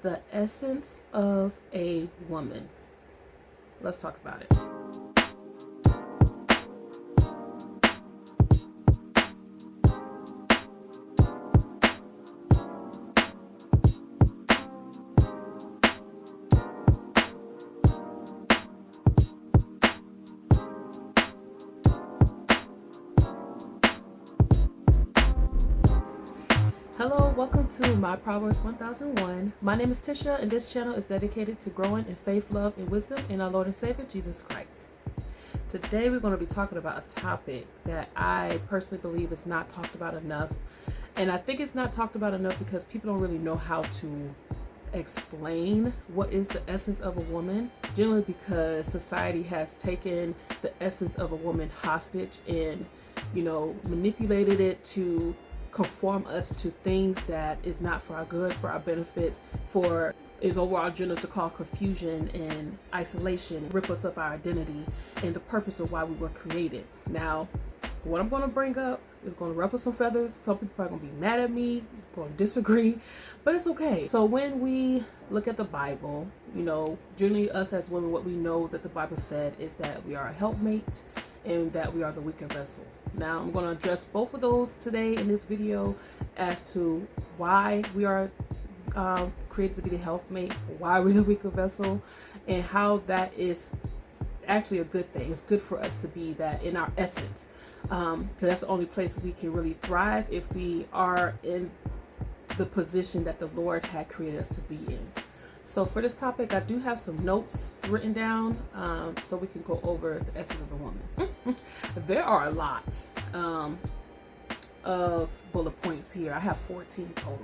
The essence of a woman. Let's talk about it. Hello, welcome to my Proverbs 1001. My name is Tisha, and this channel is dedicated to growing in faith, love, and wisdom in our Lord and Savior, Jesus Christ. Today, we're going to be talking about a topic that I personally believe is not talked about enough. And I think it's not talked about enough because people don't really know how to explain what is the essence of a woman, generally because society has taken the essence of a woman hostage and, manipulated it to conform us to things that is not for our good, for our benefits, for is overall agenda to cause confusion and isolation, rip us of our identity and the purpose of why we were created. Now, what I'm going to bring up is going to ruffle some feathers. Some people are going to be mad at me, going to disagree, but it's okay. So when we look at the Bible, generally us as women, what we know that the Bible said is that we are a helpmate and that we are the weaker vessel. Now, I'm going to address both of those today in this video as to why we are created to be the helpmate, why we're the weaker vessel, and how that is actually a good thing. It's good for us to be that in our essence, because that's the only place we can really thrive if we are in the position that the Lord had created us to be in. So for this topic, I do have some notes written down so we can go over the essence of a woman. There are a lot of bullet points here. I have 14 total.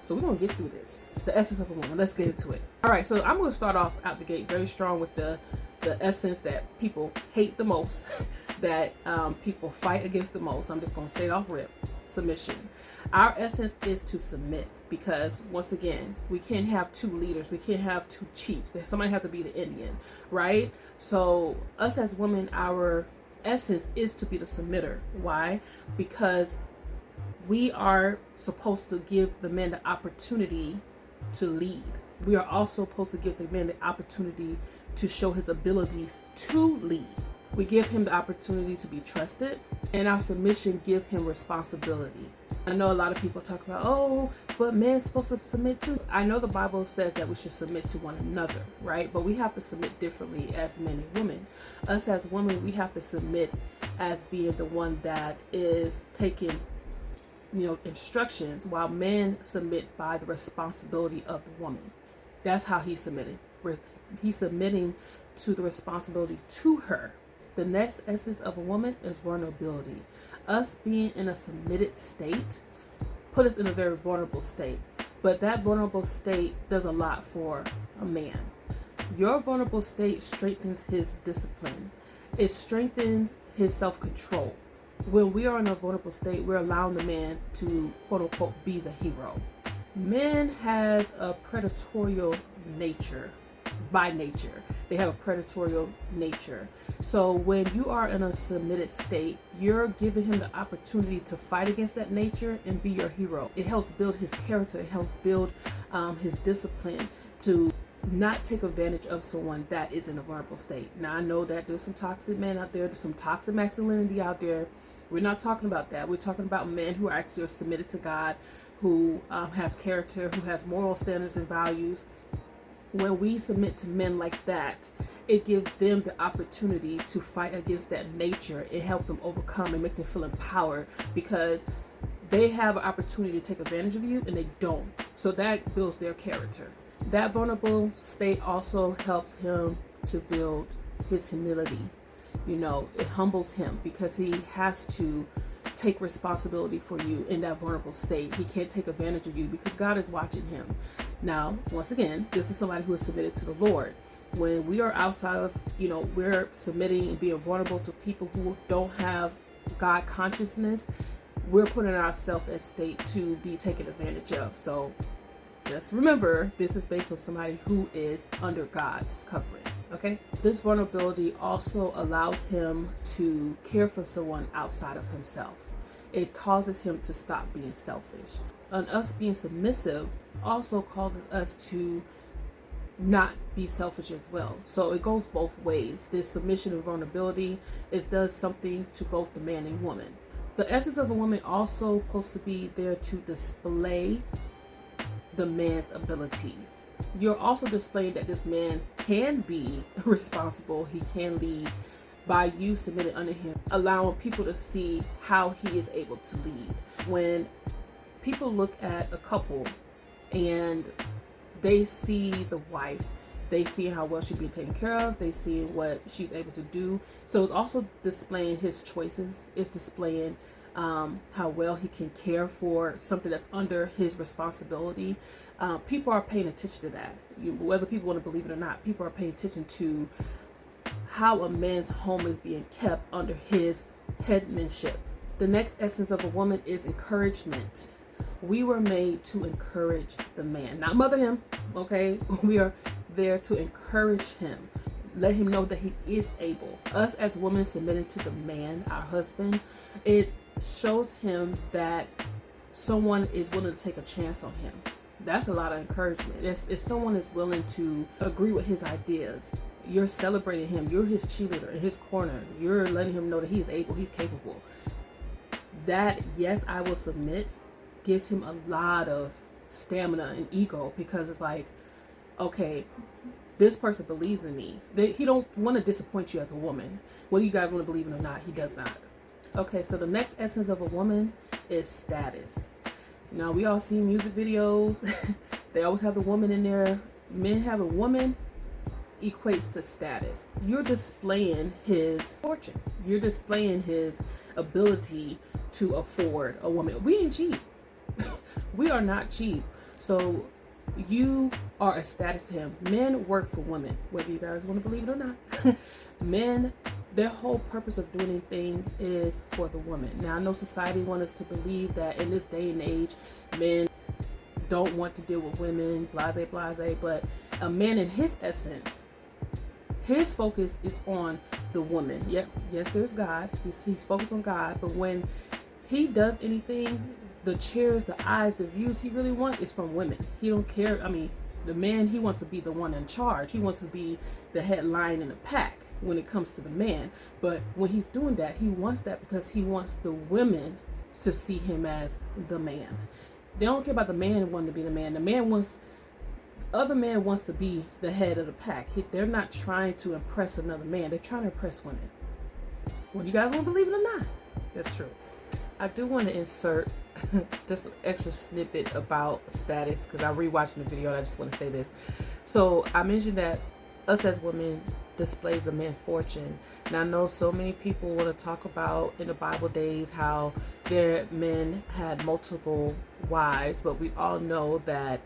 So we're going to get through this. The essence of a woman. Let's get into it. All right, so I'm going to start off out the gate very strong with the essence that people hate the most, that people fight against the most. I'm just going to say it off rip. Submission. Our essence is to submit, because once again, we can't have two leaders. We can't have two chiefs. Somebody have to be the Indian, right? So us as women, our essence is to be the submitter. Why? Because we are supposed to give the men the opportunity to lead. We are also supposed to give the man the opportunity to show his abilities to lead. We give him the opportunity to be trusted, and our submission give him responsibility. I know a lot of people talk about, oh, but men's supposed to submit too. I know the Bible says that we should submit to one another, right? But we have to submit differently as men and women. Us as women, we have to submit as being the one that is taking instructions, while men submit by the responsibility of the woman. That's how he's submitting. He's submitting to the responsibility to her. The next essence of a woman is vulnerability. Us being in a submitted state put us in a very vulnerable state, but that vulnerable state does a lot for a man. Your vulnerable state strengthens his discipline. It strengthens his self-control. When we are in a vulnerable state, we're allowing the man to, quote unquote, be the hero. Men has a predatorial nature. By nature, they have a predatory nature. So when you are in a submitted state, you're giving him the opportunity to fight against that nature and be your hero. It helps build his character. It helps build his discipline to not take advantage of someone that is in a vulnerable state. Now, I know that there's some toxic men out there. There's some toxic masculinity out there. We're not talking about that. We're talking about men who are actually submitted to God, who has character, who has moral standards and values. When we submit to men like that, it gives them the opportunity to fight against that nature and help them overcome and make them feel empowered, because they have an opportunity to take advantage of you and they don't. So that builds their character. That vulnerable state also helps him to build his humility. It humbles him because he has to take responsibility for you in that vulnerable state. He can't take advantage of you because God is watching him. Now, once again, this is somebody who is submitted to the Lord. When we are outside of, we're submitting and being vulnerable to people who don't have God consciousness, we're putting ourselves at state to be taken advantage of. So just remember, this is based on somebody who is under God's covering. Okay? This vulnerability also allows him to care for someone outside of himself. It causes him to stop being selfish. and us being submissive also causes us to not be selfish as well. So it goes both ways. This submission and vulnerability does something to both the man and woman. The essence of a woman also supposed to be there to display the man's abilities. You're also displaying that this man can be responsible, he can lead by you submitting under him, allowing people to see how he is able to lead. When people look at a couple and they see the wife, they see how well she's being taken care of, they see what she's able to do. So it's also displaying his choices, it's displaying how well he can care for something that's under his responsibility. People are paying attention to that. Whether people want to believe it or not, people are paying attention to how a man's home is being kept under his headmanship. The next essence of a woman is encouragement. We were made to encourage the man, not mother him, okay? We are there to encourage him, let him know that he is able. Us as women submitting to the man, our husband, it shows him that someone is willing to take a chance on him. That's a lot of encouragement. If someone is willing to agree with his ideas, you're celebrating him, you're his cheerleader in his corner, you're letting him know that he's able, he's capable. That, yes, I will submit, gives him a lot of stamina and ego, because it's like, okay, this person believes in me. He don't want to disappoint you as a woman. Whether you guys want to believe it or not, he does not. Okay, so the next essence of a woman is status. Now, we all see music videos. They always have the woman in there. Men have a woman equates to status. You're displaying his fortune. You're displaying his ability to afford a woman. We ain't cheap. We are not cheap. So you are a status to him. Men work for women, whether you guys want to believe it or not. Men, their whole purpose of doing anything is for the woman. Now, I know society wants us to believe that in this day and age, men don't want to deal with women, blase, but a man in his essence, his focus is on the woman. Yep, yes, there's God. He's focused on God, but when he does anything, the cheers, the eyes, the views he really wants is from women. He don't care. I mean, the man, he wants to be the one in charge. He wants to be the headline in the pack when it comes to the man. But when he's doing that, he wants that because he wants the women to see him as the man. They don't care about the man wanting to be the man. The man wants, other man wants to be the head of the pack. They're not trying to impress another man. They're trying to impress women. Whether you guys want to believe it or not, that's true. I do want to insert just an extra snippet about status, because I'm rewatching the video and I just want to say this. So I mentioned that us as women displays a man's fortune. Now, I know so many people want to talk about in the Bible days how their men had multiple wives, but we all know that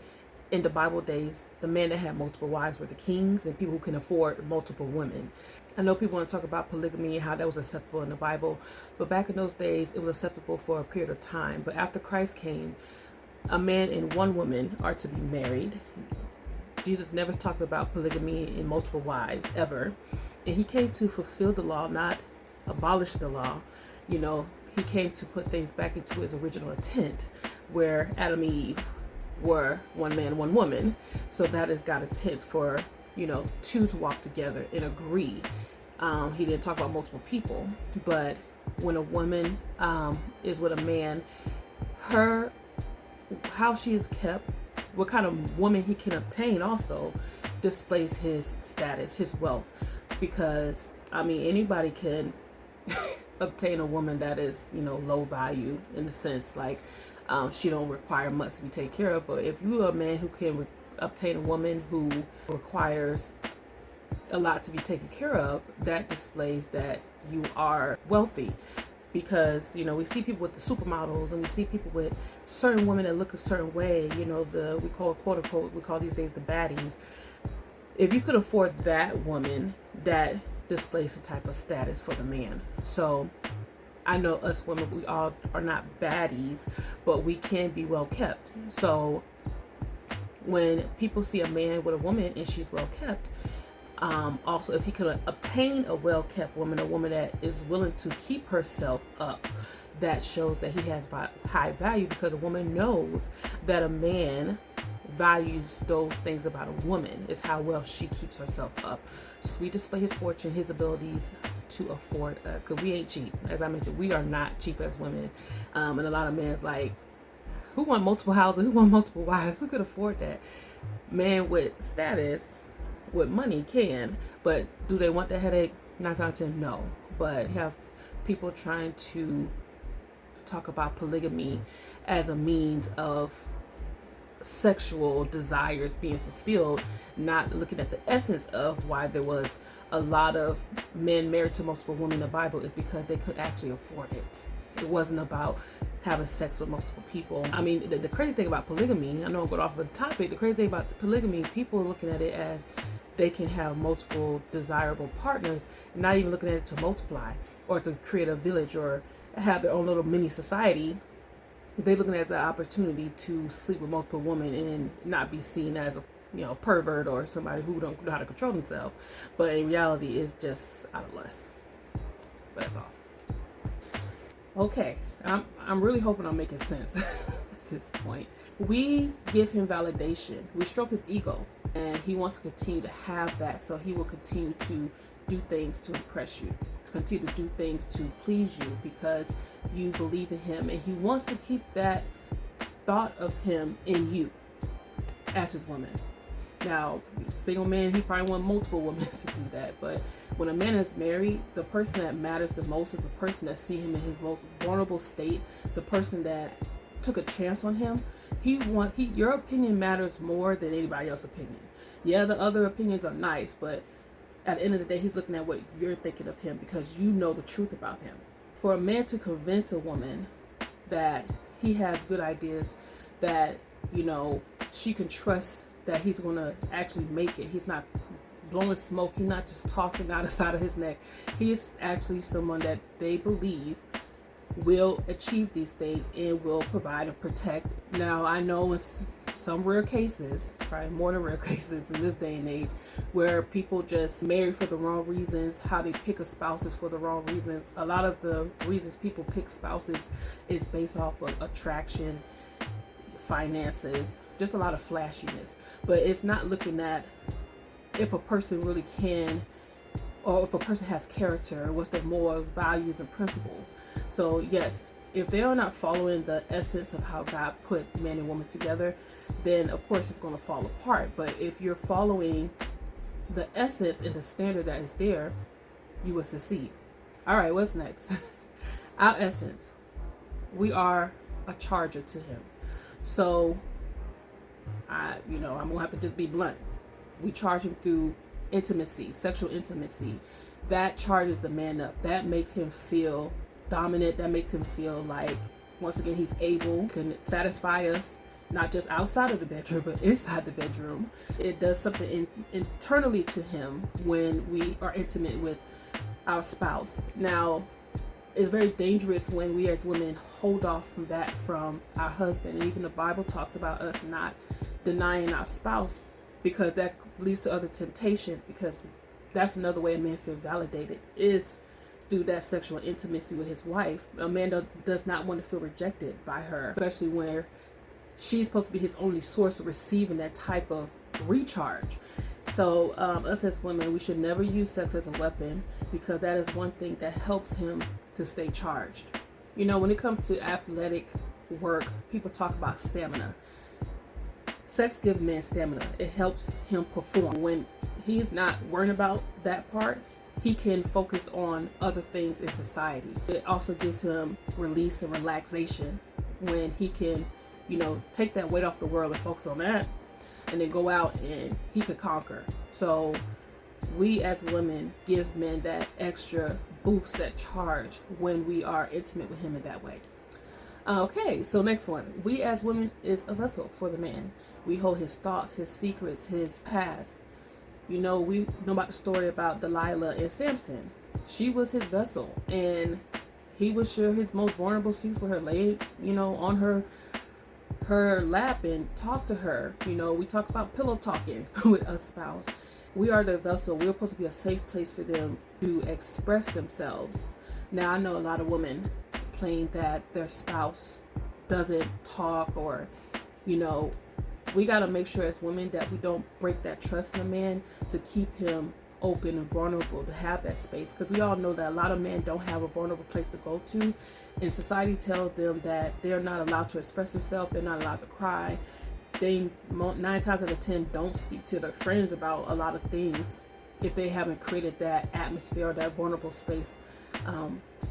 in the Bible days, the men that had multiple wives were the kings and people who can afford multiple women. I know people want to talk about polygamy and how that was acceptable in the Bible, but back in those days, it was acceptable for a period of time. But after Christ came, a man and one woman are to be married. Jesus never talked about polygamy and multiple wives, ever. And he came to fulfill the law, not abolish the law. You know, he came to put things back into his original intent, where Adam and Eve were one man, one woman. So that is God's intent for, you know, two to walk together and agree. He didn't talk about multiple people, but when a woman is with a man, how she is kept, what kind of woman he can obtain also displays his status, his wealth. Because, I mean, anybody can obtain a woman that is, you know, low value in the sense, like, she don't require much to be taken care of. But if you're a man who can obtain a woman who requires a lot to be taken care of, that displays that you are wealthy. Because, you know, we see people with the supermodels and we see people with certain women that look a certain way, you know, we call, quote unquote, we call these days the baddies. If you could afford that woman, that displays some type of status for the man. So I know us women, we all are not baddies, but we can be well kept. So when people see a man with a woman and she's well kept, also if he could obtain a well kept woman, a woman that is willing to keep herself up, that shows that he has high value, because a woman knows that a man values those things about a woman, is how well she keeps herself up. So we display his fortune, his abilities to afford us, because we ain't cheap. As I mentioned, we are not cheap as women. And a lot of men like, who want multiple houses? Who want multiple wives? Who could afford that? Man with status, with money can, but do they want that headache? 9 times out of 10, no. But you have people trying to talk about polygamy as a means of sexual desires being fulfilled, not looking at the essence of why there was a lot of men married to multiple women in the Bible, is because they could actually afford it. It wasn't about having sex with multiple people. I mean, the crazy thing about polygamy, I know I'm going off of the topic, the crazy thing about polygamy, people are looking at it as they can have multiple desirable partners, not even looking at it to multiply or to create a village or have their own little mini society. They're looking at it as an opportunity to sleep with multiple women and not be seen as a pervert or somebody who don't know how to control themselves. But in reality, it's just out of lust. That's all. Okay, I'm really hoping I'm making sense at this point. We give him validation. We stroke his ego, and he wants to continue to have that. So he will continue to do things to impress you, to continue to do things to please you, because you believe in him, and he wants to keep that thought of him in you as his woman. Now, single man, he probably want multiple women to do that, but when a man is married, the person that matters the most is the person that see him in his most vulnerable state, the person that took a chance on him. Your opinion matters more than anybody else's opinion. Yeah, the other opinions are nice, but at the end of the day, he's looking at what you're thinking of him, because you know the truth about him. For a man to convince a woman that he has good ideas, that she can trust that he's going to actually make it. He's not blowing smoke. He's not just talking out the side of his neck. He's actually someone that they believe will achieve these things and will provide and protect. Now, I know in some rare cases, probably more than rare cases in this day and age, where people just marry for the wrong reasons, how they pick a spouse is for the wrong reasons. A lot of the reasons people pick spouses is based off of attraction, finances, just a lot of flashiness. But it's not looking at if a person really can, or if a person has character, what's their morals, values, and principles. So yes, if they are not following the essence of how God put man and woman together, then of course it's going to fall apart. But if you're following the essence and the standard that is there, you will succeed. All right, what's next? Our essence. We are a charger to him. So I'm gonna have to just be blunt. We charge him through intimacy, sexual intimacy. That charges the man up. That makes him feel dominant. That makes him feel like, once again, he's able, can satisfy us, not just outside of the bedroom, but inside the bedroom. It does something internally to him when we are intimate with our spouse. Now, it's very dangerous when we as women hold off from that from our husband. And even the Bible talks about us not denying our spouse, because that leads to other temptations, because that's another way a man feels validated, is through that sexual intimacy with his wife. A man does not want to feel rejected by her, especially where she's supposed to be his only source of receiving that type of recharge. So us as women, we should never use sex as a weapon, because that is one thing that helps him to stay charged. When it comes to athletic work, people talk about stamina. Sex gives men stamina. It helps him perform. When he's not worrying about that part, he can focus on other things in society. It also gives him release and relaxation when he can, take that weight off the world and focus on that, and then go out and he could conquer. So we as women give men that extra boost, that charge, when we are intimate with him in that way. Okay, so next one. We as women is a vessel for the man. We hold his thoughts, his secrets, his past. We know about the story about Delilah and Samson. She was his vessel, and he would share his most vulnerable secrets with her, lay, on her lap and talk to her. We talk about pillow talking with a spouse. We are their vessel. We're supposed to be a safe place for them to express themselves. Now, I know a lot of women complain that their spouse doesn't talk, or, you know, we got to make sure as women that we don't break that trust in a man, to keep him open and vulnerable, to have that space, because we all know that a lot of men don't have a vulnerable place to go to, and society tells them that they're not allowed to express themselves, they're not allowed to cry. They 9 times out of 10 don't speak to their friends about a lot of things if they haven't created that atmosphere or that vulnerable space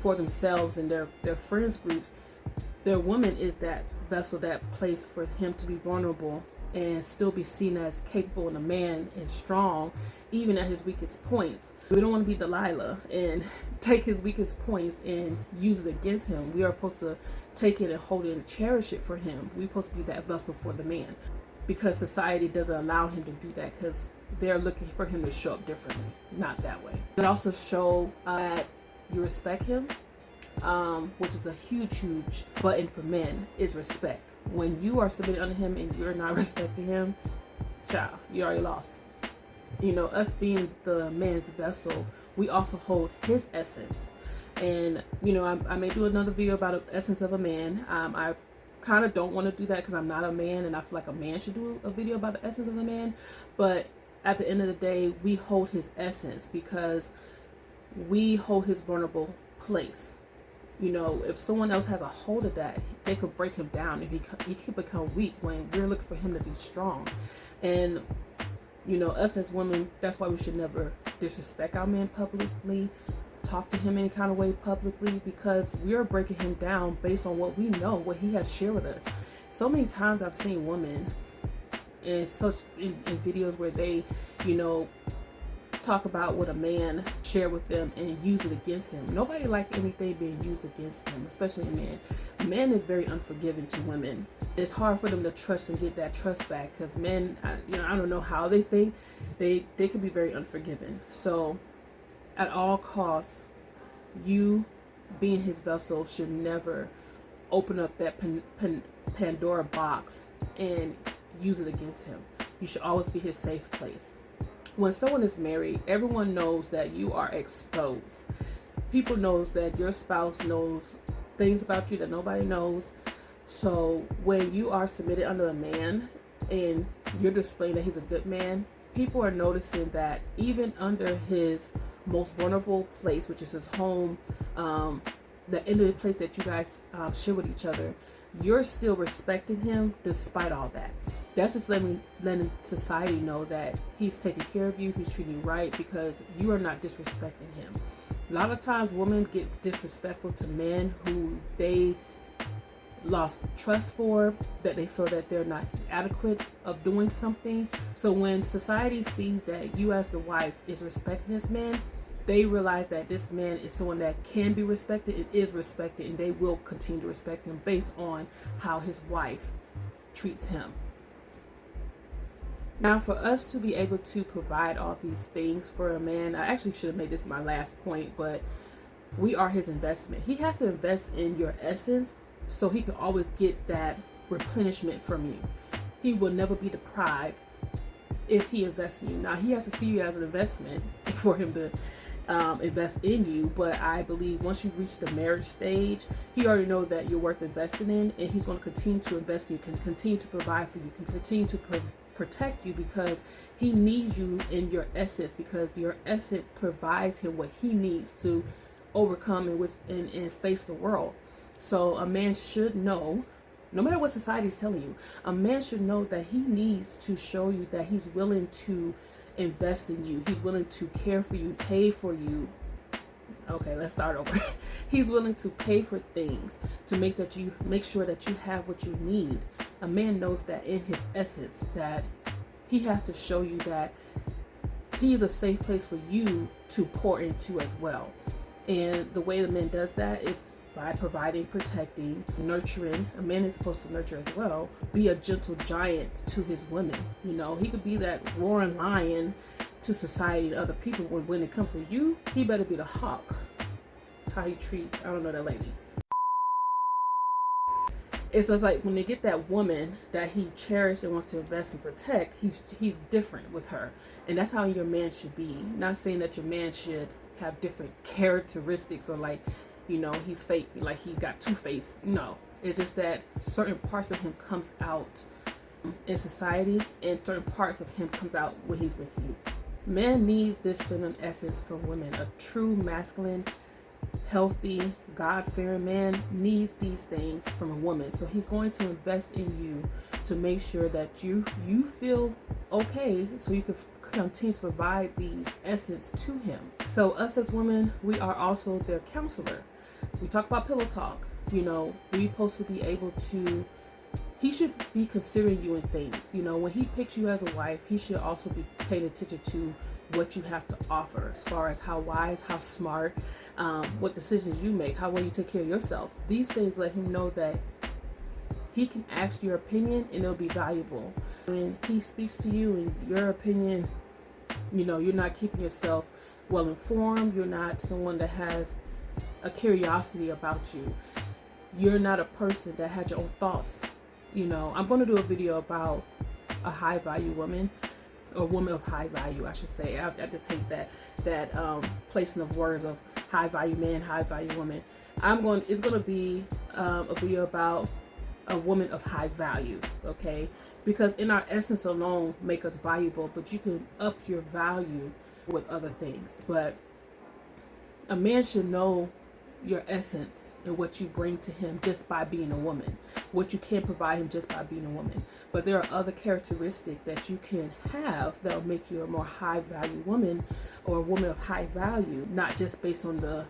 for themselves and their friends groups. Their woman is that vessel, that place for him to be vulnerable and still be seen as capable and a man and strong, even at his weakest points. We don't want to be Delilah and take his weakest points and use it against him. We are supposed to take it and hold it and cherish it for him. We're supposed to be that vessel for the man, because society doesn't allow him to do that, because they're looking for him to show up differently, not that way. But also show that you respect him, which is a huge button for men, is respect. When you are submitted under him and you're not respecting him, child, you already lost. You know, us being the man's vessel, we also hold his essence. And, you know, I may do another video about the essence of a man. I kind of don't want to do that because I'm not a man, and I feel like a man should do a video about the essence of a man. But at the end of the day, we hold his essence because we hold his vulnerable place. You know, if someone else has a hold of that, they could break him down, and he could become weak when we're looking for him to be strong. And, you know, us as women, that's why we should never disrespect our man publicly, talk to him any kind of way publicly, because we are breaking him down based on what we know, what he has shared with us. So many times I've seen women in videos where they, you know, talk about what a man shared with them and use it against him. Nobody likes anything being used against them, especially a man. A man is very unforgiving to women. It's hard for them to trust and get that trust back, because men, I don't know how they think. They can be very unforgiving. So at all costs, you being his vessel should never open up that Pandora box and use it against him. You should always be his safe place. When someone is married, everyone knows that you are exposed. People knows that your spouse knows things about you that nobody knows. So when you are submitted under a man and you're displaying that he's a good man, people are noticing that even under his most vulnerable place, which is his home, the end of the place that you guys share with each other, you're still respecting him despite all that. That's just letting society know that he's taking care of you, he's treating you right, because you are not disrespecting him. A lot of times women get disrespectful to men who they lost trust for, that they feel that they're not adequate of doing something. So when society sees that you as the wife is respecting this man, they realize that this man is someone that can be respected and is respected, and they will continue to respect him based on how his wife treats him. Now, for us to be able to provide all these things for a man, I actually should have made this my last point, but we are his investment. He has to invest in your essence so he can always get that replenishment from you. He will never be deprived if he invests in you. Now, he has to see you as an investment for him to invest in you, but I believe once you reach the marriage stage, he already knows that you're worth investing in, and he's going to continue to invest in you, can continue to provide for you, can continue to protect you, because he needs you in your essence, because your essence provides him what he needs to overcome and face the world. So a man should know, no matter what society is telling you, a man should know that he needs to show you that he's willing to invest in you. He's willing to care for you, pay for you. Okay, let's start over. He's willing to pay for things to make sure that you have what you need. A man knows that in his essence, that he has to show you that he's a safe place for you to pour into as well. And the way the man does that is by providing, protecting, nurturing. A man is supposed to nurture as well. Be a gentle giant to his women. You know, he could be that roaring lion to society and other people. When it comes to you, he better be the hawk. How he treat, I don't know, that lady. It's just like when they get that woman that he cherished and wants to invest and protect, he's different with her. And that's how your man should be. Not saying that your man should have different characteristics or like he's fake, like he got two-faced. No, it's just that certain parts of him comes out in society, and certain parts of him comes out when he's with you. Man needs this feminine essence from women. A true masculine, healthy, God-fearing man needs these things from a woman. So he's going to invest in you to make sure that you feel okay, so you can continue to provide these essence to him. So us as women, we are also their counselor. We talk about pillow talk. We supposed to be able to, he should be considering you in things. When he picks you as a wife, he should also be paying attention to what you have to offer, as far as how wise, how smart, what decisions you make, how well you take care of yourself. These things let him know that he can ask your opinion and it'll be valuable. When he speaks to you and your opinion, you're not keeping yourself well informed. You're not someone that has a curiosity about you. You're not a person that had your own thoughts. I'm going to do a video about a high value woman, or woman of high value, I should say. I just hate that placing of words of high value man, high value woman. It's going to be a video about a woman of high value, okay? Because in our essence alone make us valuable, but you can up your value with other things. But a man should know your essence and what you bring to him just by being a woman, what you can provide him just by being a woman. But there are other characteristics that you can have that will make you a more high value woman, or a woman of high value, not just based on the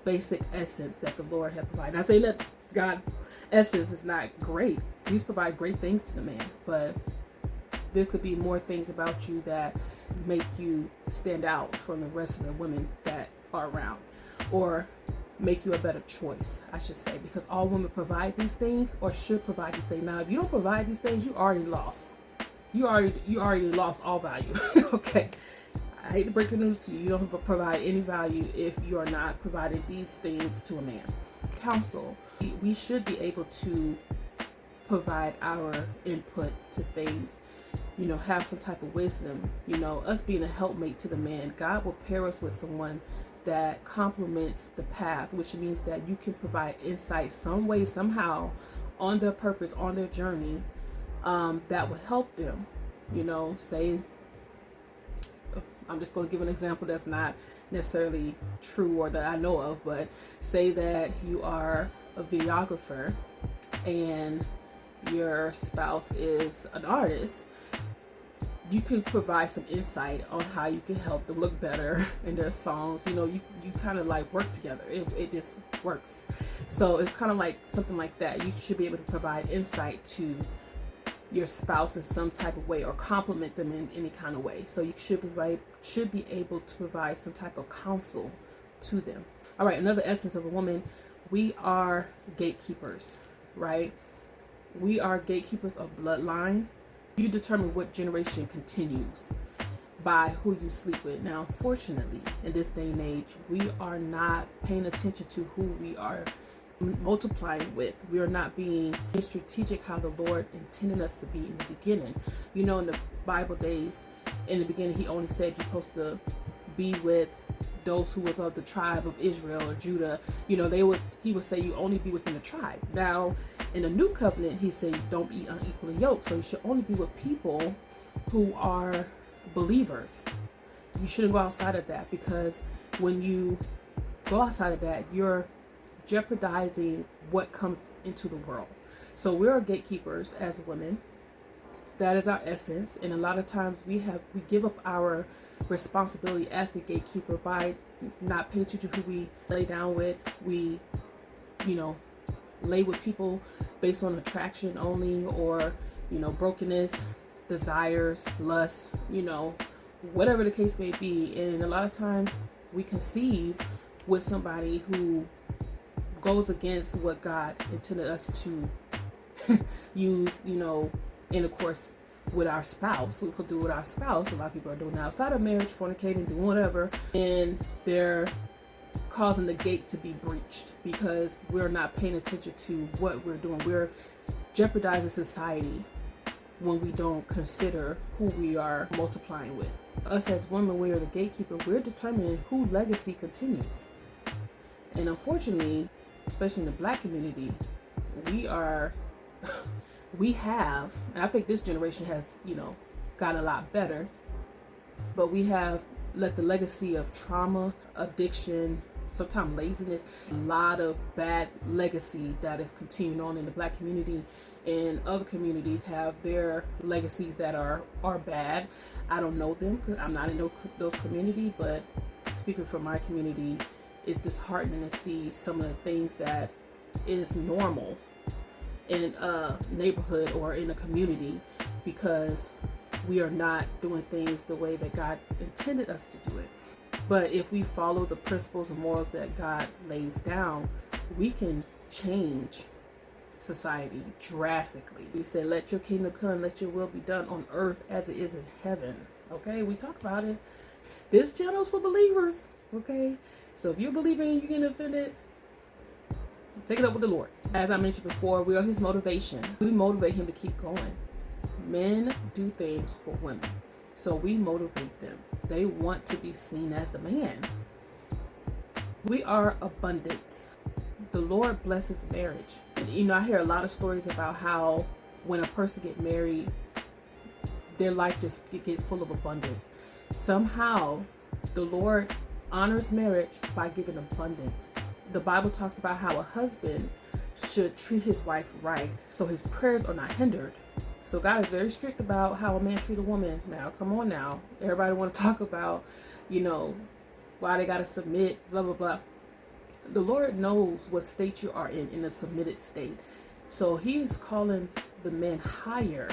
basic essence that the Lord has provided. Not saying that God essence is not great. He's provide great things to the man, but there could be more things about you that make you stand out from the rest of the women that are around, or make you a better choice, I should say, because all women provide these things, or should provide these things. Now, if you don't provide these things, you already lost. You already lost all value. Okay. I hate to break the news to you. You don't provide any value if you are not providing these things to a man. Counsel. We should be able to provide our input to things, have some type of wisdom. Us being a helpmate to the man, God will pair us with someone that complements the path, which means that you can provide insight some way, somehow, on their purpose, on their journey, that will help them. Say, I'm just going to give an example that's not necessarily true or that I know of, but say that you are a videographer and your spouse is an artist. You can provide some insight on how you can help them look better in their songs. You kind of like work together. It just works. So it's kind of like something like that. You should be able to provide insight to your spouse in some type of way, or compliment them in any kind of way. So you should be able to provide some type of counsel to them. All right, another essence of a woman, we are gatekeepers, right? We are gatekeepers of bloodline. You determine what generation continues by who you sleep with. Now, unfortunately, in this day and age, we are not paying attention to who we are multiplying with. We are not being strategic how the Lord intended us to be in the beginning. In the Bible days, in the beginning, he only said you're supposed to be with those who was of the tribe of Israel or Judah. He would say you only be within the tribe. Now, in the new covenant, he said don't be unequally yoked. So you should only be with people who are believers. You shouldn't go outside of that, because when you go outside of that, you're jeopardizing what comes into the world. So we are gatekeepers as women. That is our essence, and a lot of times we give up our responsibility as the gatekeeper by not paying attention to who we lay down with. We lay with people based on attraction only, or brokenness, desires, lust, whatever the case may be. And a lot of times we conceive with somebody who goes against what God intended us to use, and of course with our spouse. We could do with our spouse. A lot of people are doing outside of marriage, fornicating, doing whatever, and they're causing the gate to be breached because we're not paying attention to what we're doing. We're jeopardizing society when we don't consider who we are multiplying with. Us as women, we are the gatekeeper. We're determining who legacy continues. And unfortunately, especially in the Black community, we are, we have, and I think this generation has, gotten a lot better, but we have let the legacy of trauma, addiction, sometimes laziness, a lot of bad legacy that is continuing on in the Black community, and other communities have their legacies that are bad. I don't know them because I'm not in those communities, but speaking for my community, it's disheartening to see some of the things that is normal in a neighborhood or in a community, because we are not doing things the way that God intended us to do it. But if we follow the principles and morals that God lays down, we can change society drastically. He said, let your kingdom come, let your will be done on earth as it is in heaven. Okay, we talk about it. This channel is for believers. Okay, so if you're a believer and you get offended, take it up with the Lord. As I mentioned before, we are his motivation. We motivate him to keep going. Men do things for women, so we motivate them. They want to be seen as the man. We are abundance. The Lord blesses marriage. And, I hear a lot of stories about how when a person get married, their life just get full of abundance. Somehow, the Lord honors marriage by giving abundance. The Bible talks about how a husband should treat his wife right, so his prayers are not hindered. So God is very strict about how a man treat a woman. Now, come on now. Everybody want to talk about, why they got to submit, blah, blah, blah. The Lord knows what state you are in a submitted state. So he's calling the men higher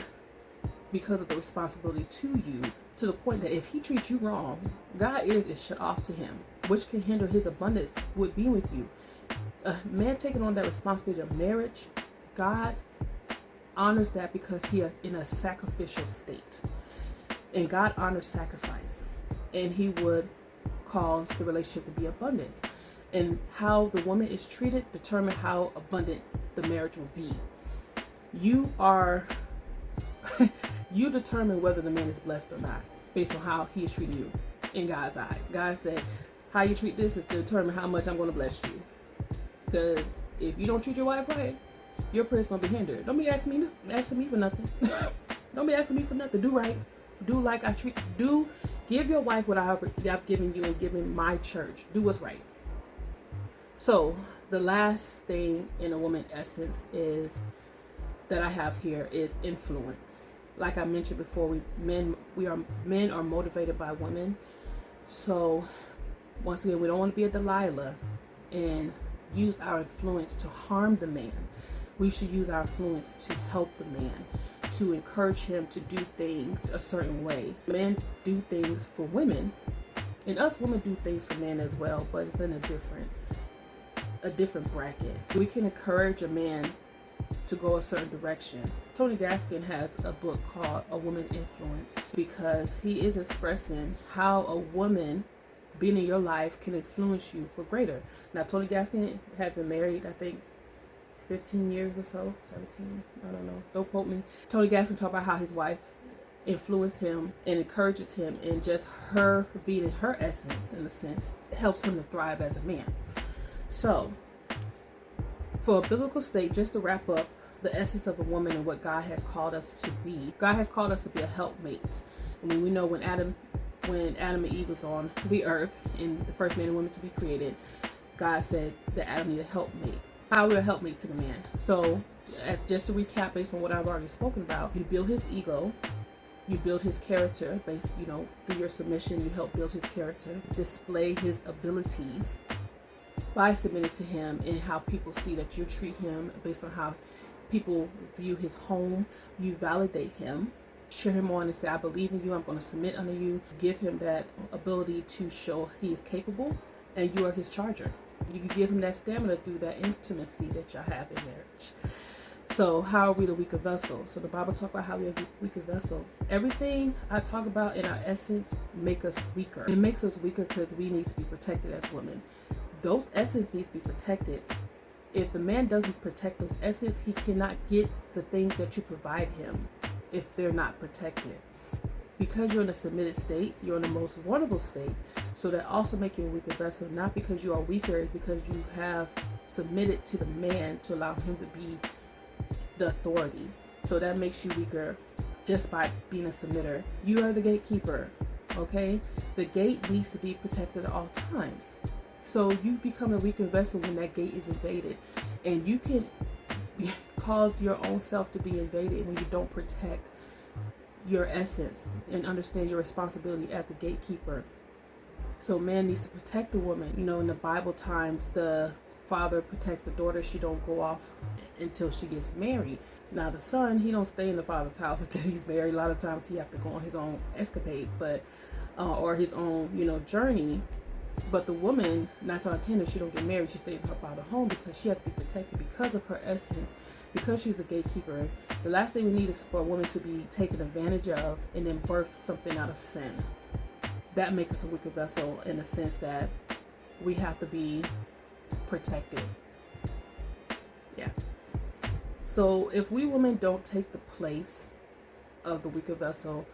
because of the responsibility to you, to the point that if he treats you wrong, God's ears is shut off to him, which can hinder his abundance would be with you. A man taking on that responsibility of marriage, God honors that because he is in a sacrificial state. And God honors sacrifice. And he would cause the relationship to be abundant. And how the woman is treated determine how abundant the marriage will be. You determine whether the man is blessed or not based on how he is treating you in God's eyes. God said, how you treat this is to determine how much I'm going to bless you. Because if you don't treat your wife right, your prayer's going to be hindered. Don't be asking me for nothing. Don't be asking me for nothing. Do right. Do like I treat. Give your wife what I've given you and given my church. Do what's right. So the last thing in a woman essence is that I have here is influence. Like I mentioned before, men are motivated by women. So once again, we don't want to be a Delilah and use our influence to harm the man. We should use our influence to help the man, to encourage him to do things a certain way. Men do things for women, and us women do things for men as well, but it's in a different bracket. We can encourage a man to go a certain direction. Tony Gaskin has a book called A Woman's Influence, because he is expressing how a woman being in your life can influence you for greater. Now, Tony Gaskin had been married, I think, 15 years or so, 17, I don't know, don't quote me. Tony Gaskin talked about how his wife influenced him and encourages him, and just her being in her essence, in a sense, helps him to thrive as a man. So, for a biblical state, just to wrap up, the essence of a woman and what God has called us to be. God has called us to be a helpmate. And we know when Adam and Eve was on the earth and the first man and woman to be created, God said that Adam needed a helpmate. How are we a helpmate to the man? So, as just to recap, based on what I've already spoken about, you build his ego, you build his character, through your submission, you help build his character, display his abilities by submitting to him, and how people see that you treat him based on how people view his home. You validate him, cheer him on and say, I believe in you, I'm going to submit under you. Give him that ability to show he is capable, and you are his charger. You can give him that stamina through that intimacy that y'all have in marriage. So how are we the weaker vessel? So the Bible talks about how we are the weaker vessel. Everything I talk about in our essence make us weaker. It makes us weaker because we need to be protected as women. Those essence need to be protected. If the man doesn't protect those essence, he cannot get the things that you provide him if they're not protected. because you're in a submitted state, you're in the most vulnerable state. So that also makes you a weaker vessel, not because you are weaker, it's because you have submitted to the man to allow him to be the authority. So that makes you weaker just by being a submitter. You are the gatekeeper, okay? The gate needs to be protected at all times. So you become a weaker vessel when that gate is invaded, and you can cause your own self to be invaded when you don't protect your essence and understand your responsibility as the gatekeeper. So man needs to protect the woman. You know, in the Bible times, the father protects the daughter. She don't go off until she gets married. Now the son, he don't stay in the father's house until he's married. A lot of times he have to go on his own escapades, but or his own, you know, journey. But the woman, 9 out of 10, if she don't get married, she stays in her father's home because she has to be protected because of her essence, because she's the gatekeeper. The last thing we need is for a woman to be taken advantage of and then birth something out of sin. That makes us a weaker vessel in the sense that we have to be protected. Yeah. So if we women don't take the place of the weaker vessel,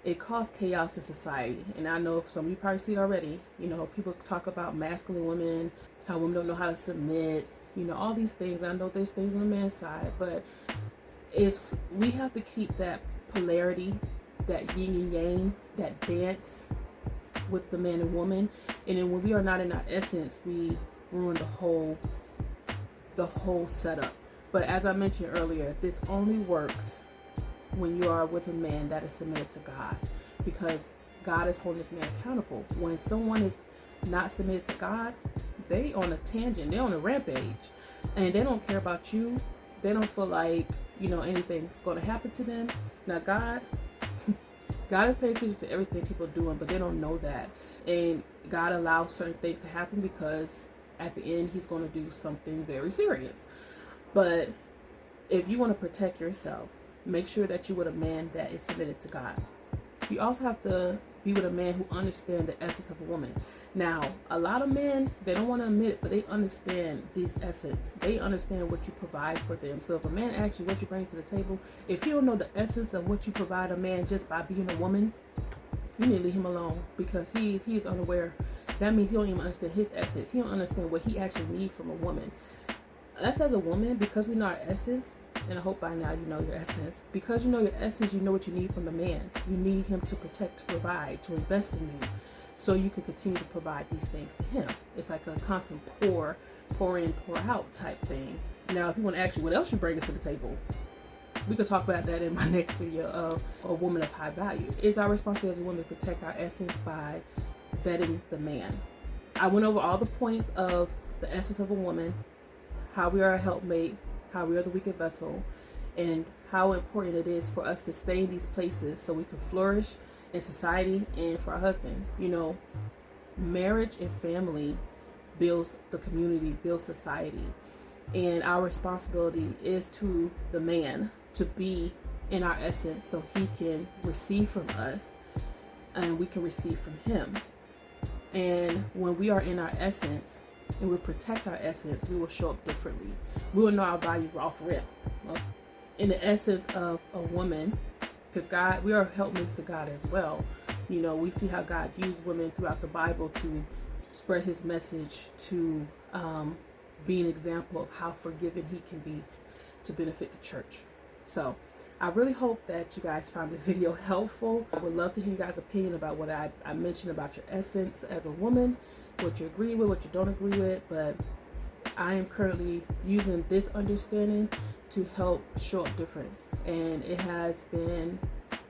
it causes chaos in society. And I know some of you probably see it already. You know, people talk about masculine women, how women don't know how to submit, you know, all these things. I know there's things on the man's side, but we have to keep that polarity, that yin and yang, that dance with the man and woman. And then when we are not in our essence, we ruin the whole setup. But as I mentioned earlier, this only works when you are with a man that is submitted to God, because God is holding this man accountable. When someone is not submitted to God, they on a tangent, they're on a rampage, and they don't care about you. They don't feel like, you know, anything's going to happen to them. Now God is paying attention to everything people are doing, but they don't know that. And God allows certain things to happen because at the end he's going to do something very serious. But if you want to protect yourself, make sure that you're with a man that is submitted to God. You also have to be with a man who understands the essence of a woman. Now, a lot of men, they don't want to admit it, but they understand this essence. They understand what you provide for them. So if a man asks you what you bring to the table, if he don't know the essence of what you provide a man just by being a woman, you need to leave him alone, because he is unaware. That means he don't even understand his essence. He don't understand what he actually needs from a woman. Us as a woman, because we know our essence, and I hope by now you know your essence. Because you know your essence, you know what you need from a man. You need him to protect, to provide, to invest in you, so you can continue to provide these things to him. It's like a constant pour in, pour out type thing. Now, if you want to ask you what else you bring to the table, we could talk about that in my next video of a woman of high value. It's our responsibility as a woman to protect our essence by vetting the man. I went over all the points of the essence of a woman, how we are a helpmate, how we are the weaker vessel, and how important it is for us to stay in these places so we can flourish in society and for our husband. You know, marriage and family builds the community, builds society. And our responsibility is to the man to be in our essence so he can receive from us and we can receive from him. And when we are in our essence and we protect our essence, we will show up differently. We will know our value off rip. In the essence of a woman, because God, we are helpmates to God as well. You know, we see how God used women throughout the Bible to spread his message, to be an example of how forgiving he can be to benefit the church. So I really hope that you guys found this video helpful. I would love to hear you guys' opinion about what I mentioned about your essence as a woman, what you agree with, what you don't agree with. But I am currently using this understanding to help show up different, and it has been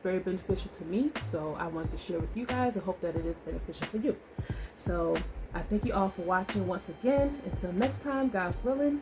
very beneficial to me. So I wanted to share with you guys. I hope that it is beneficial for you. So I thank you all for watching once again. Until next time, God's willing.